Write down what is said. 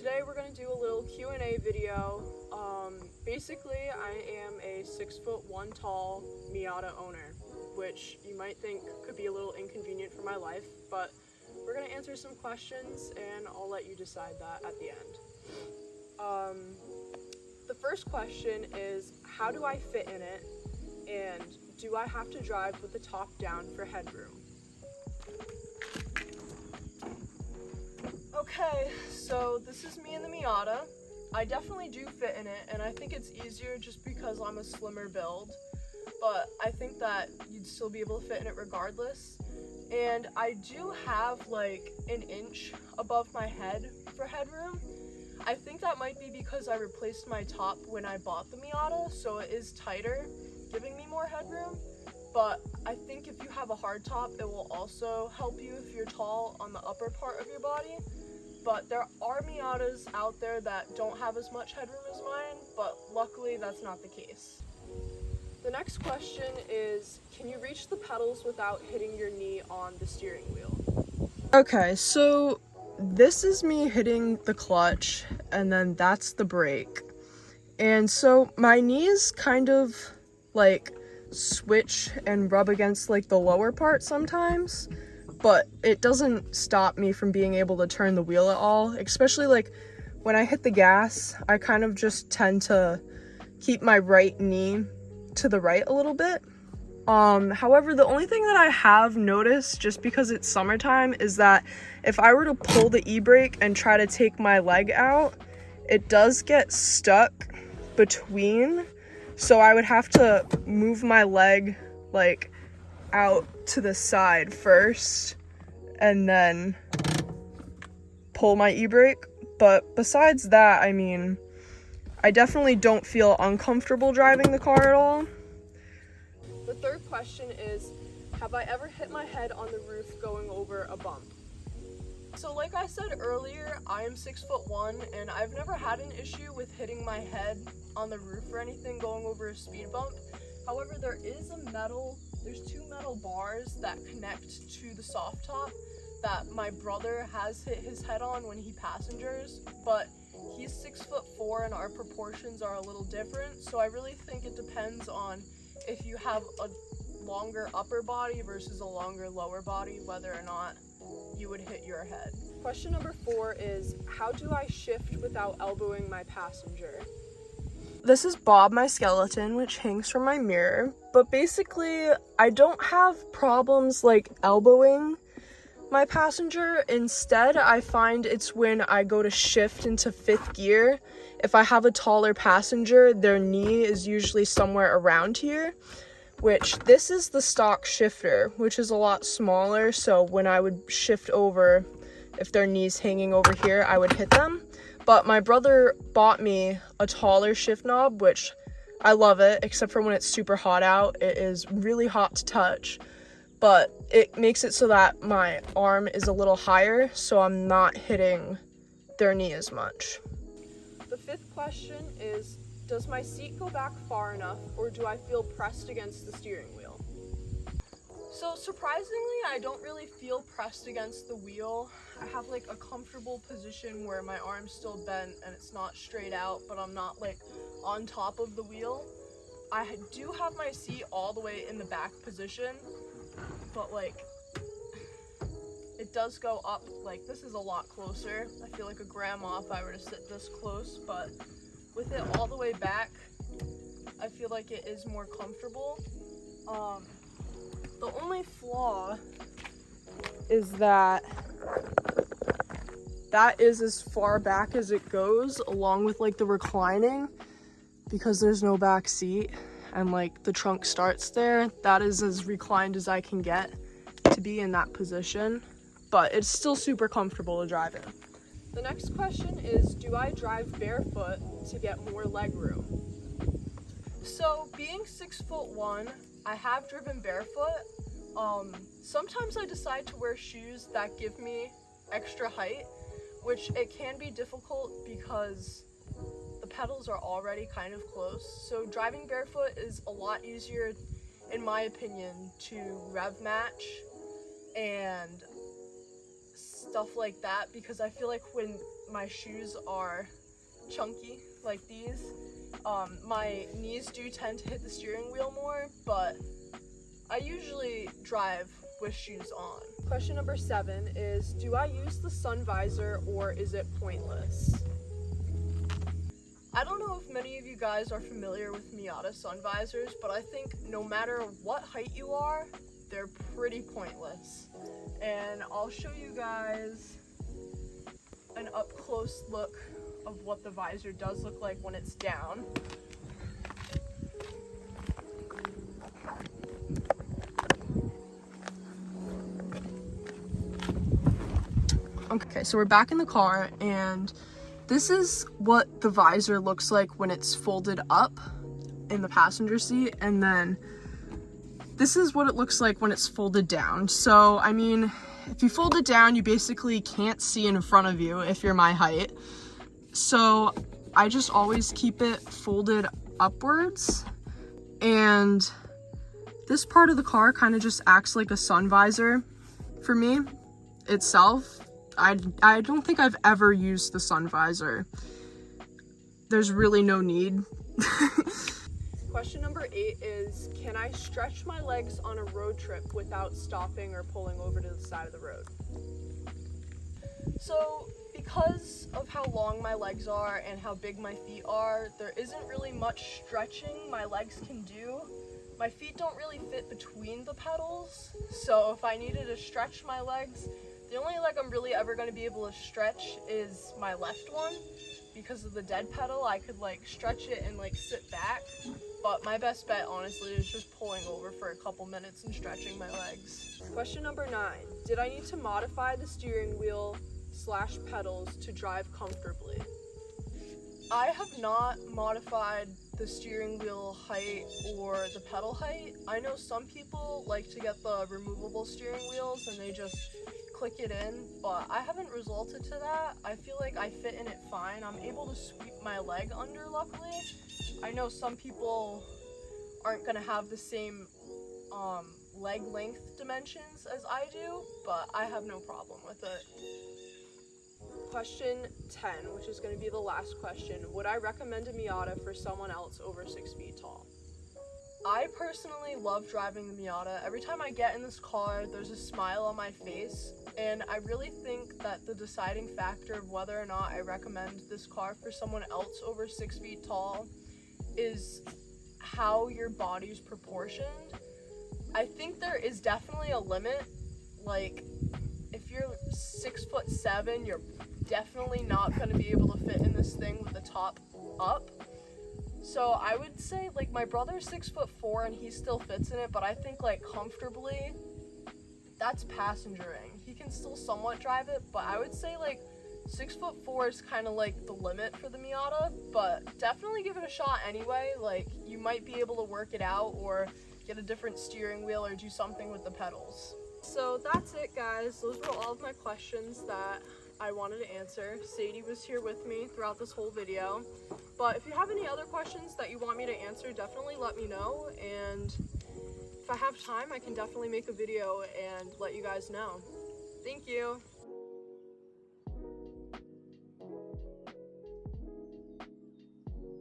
today we're going to do a little Q&A video. Basically, I am a 6'1" tall Miata owner, which you might think could be a little inconvenient for my life, but we're going to answer some questions and I'll let you decide that at the end. The first question is, how do I fit in it, and do I have to drive with the top down for headroom? Okay, so this is me in the Miata. I definitely do fit in it, and I think it's easier just because I'm a slimmer build, but I think that you'd still be able to fit in it regardless. And I do have like an inch above my head for headroom. I think that might be because I replaced my top when I bought the Miata, so it is tighter, giving me more headroom. But I think if you have a hard top, it will also help you if you're tall on the upper part of your body. But there are Miatas out there that don't have as much headroom as mine, but luckily that's not the case. The next question is, can you reach the pedals without hitting your knee on the steering wheel? Okay, so this is me hitting the clutch, and then that's the brake. And so my knees kind of like switch and rub against like the lower part sometimes, but it doesn't stop me from being able to turn the wheel at all. Especially like when I hit the gas, I kind of just tend to keep my right knee to the right a little bit. However, the only thing that I have noticed, just because it's summertime, is that if I were to pull the e-brake and try to take my leg out, it does get stuck between, so I would have to move my leg like out to the side first and then pull my e-brake. But besides that, I mean, I definitely don't feel uncomfortable driving the car at all. The third question is, have I ever hit my head on the roof going over a bump? So like I said earlier, I am 6'1" and I've never had an issue with hitting my head on the roof or anything going over a speed bump. However, there's two metal bars that connect to the soft top that my brother has hit his head on when he passengers, but he's 6'4" and our proportions are a little different, so I really think it depends on if you have a longer upper body versus a longer lower body, whether or not you would hit your head. Question number 4 is, how do I shift without elbowing my passenger? This is Bob, my skeleton, which hangs from my mirror, but basically I don't have problems like elbowing my passenger. Instead, I find it's when I go to shift into 5th gear. If I have a taller passenger, their knee is usually somewhere around here, which this is the stock shifter, which is a lot smaller, so when I would shift over, if their knee's hanging over here, I would hit them. But my brother bought me a taller shift knob, which I love it, except for when it's super hot out. It is really hot to touch, but it makes it so that my arm is a little higher, so I'm not hitting their knee as much. The 5th question is, does my seat go back far enough, or do I feel pressed against the steering wheel? So surprisingly, I don't really feel pressed against the wheel. I have like a comfortable position where my arm's still bent and it's not straight out, but I'm not like on top of the wheel. I do have my seat all the way in the back position, but like it does go up, like this is a lot closer. I feel like a grandma if I were to sit this close, but with it all the way back, I feel like it is more comfortable. The only flaw is that is as far back as it goes, along with like the reclining, because there's no back seat and like the trunk starts there. That is as reclined as I can get to be in that position, but it's still super comfortable to drive in. The next question is, do I drive barefoot to get more leg room? So being 6'1", I have driven barefoot. Sometimes I decide to wear shoes that give me extra height, which it can be difficult because the pedals are already kind of close. So driving barefoot is a lot easier, in my opinion, to rev match and stuff like that, because I feel like when my shoes are chunky like these, my knees do tend to hit the steering wheel more, but I usually drive with shoes on. Question number 7 is, do I use the sun visor or is it pointless? I don't know if many of you guys are familiar with Miata sun visors, but I think no matter what height you are, they're pretty pointless. And I'll show you guys an up-close look of what the visor does look like when it's down. Okay, so we're back in the car, and this is what the visor looks like when it's folded up in the passenger seat, and then this is what it looks like when it's folded down. So, I mean, if you fold it down, you basically can't see in front of you if you're my height. So I just always keep it folded upwards, and this part of the car kind of just acts like a sun visor for me itself. I don't think I've ever used the sun visor. There's really no need. Question number 8 is, can I stretch my legs on a road trip without stopping or pulling over to the side of the road? So, because of how long my legs are and how big my feet are, there isn't really much stretching my legs can do. My feet don't really fit between the pedals, so if I needed to stretch my legs, the only leg I'm really ever going to be able to stretch is my left one. Because of the dead pedal, I could like stretch it and like sit back, but my best bet honestly is just pulling over for a couple minutes and stretching my legs. Question number 9, did I need to modify the steering wheel / pedals to drive comfortably? I have not modified the steering wheel height or the pedal height. I know some people like to get the removable steering wheels and they just click it in, but I haven't resorted to that. I feel like I fit in it fine. I'm able to sweep my leg under, luckily. I know some people aren't gonna have the same leg length dimensions as I do, but I have no problem with it. Question 10, which is going to be the last question. Would I recommend a Miata for someone else over 6 feet tall? I personally love driving the Miata. Every time I get in this car, there's a smile on my face, and I really think that the deciding factor of whether or not I recommend this car for someone else over 6 feet tall is how your body's proportioned. I think there is definitely a limit. Like, if you're 6'7", you're definitely not going to be able to fit in this thing with the top up. So I would say, like, my brother's 6'4" and he still fits in it, but I think, like, comfortably, that's passengering. He can still somewhat drive it, but I would say, like, 6'4" is kind of like the limit for the Miata, but definitely give it a shot anyway. Like, you might be able to work it out or get a different steering wheel or do something with the pedals. So that's it, guys. Those were all of my questions that I wanted to answer. Sadie was here with me throughout this whole video. But if you have any other questions that you want me to answer, definitely let me know. And if I have time, I can definitely make a video and let you guys know. Thank you.